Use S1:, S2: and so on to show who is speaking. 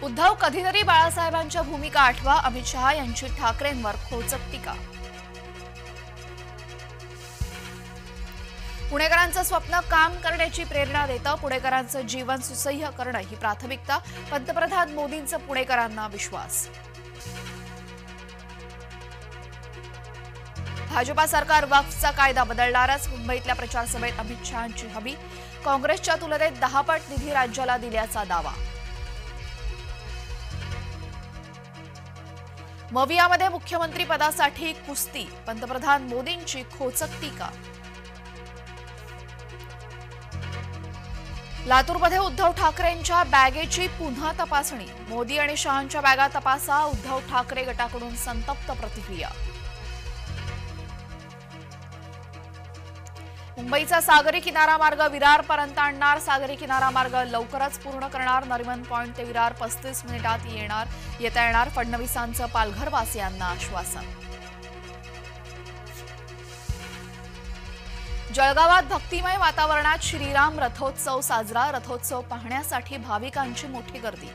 S1: उद्धव कधीतरी बाळासाहेबांच्या भूमिका आठवा, अमित शहा यांची ठाकरेंवर खोचक टीका। पुणेकरांचं स्वप्न काम करण्याची प्रेरणा देतं, पुणेकरांचं जीवन सुसह्य करणं ही प्राथमिकता, पंतप्रधान मोदींचं पुणेकरांना विश्वास। भाजपा सरकार वक्फचा कायदा बदलणारच, मुंबईतल्या प्रचार सभेत अमित शहांची हमी, काँग्रेसच्या तुलनेत 10 पट निधी राज्याला दिल्याचा दावा। मवियामध्ये मुख्यमंत्री पदासाठी कुस्ती, पंतप्रधान मोदींची खोचक टीका। लातूरमध्ये उद्धव ठाकरेंच्या बॅगेची पुन्हा तपासणी, मोदी आणि शहांच्या बॅगा तपासा, उद्धव ठाकरे गटाकडून संतप्त प्रतिक्रिया। मुंबईचा सागरी किनारा मार्ग विरारपर्यंत आणणार, सागरी किनारा मार्ग लवकरच पूर्ण करणार, नरिमन पॉइंट ते विरार 35 मिनिटात येता येणार, फडणवीसांचं पालघरवासियांना आश्वासन। जळगावात भक्तिमय वातावरणात श्रीराम रथोत्सव साजरा, रथोत्सव पाहण्यासाठी भाविकांची मोठी गर्दी।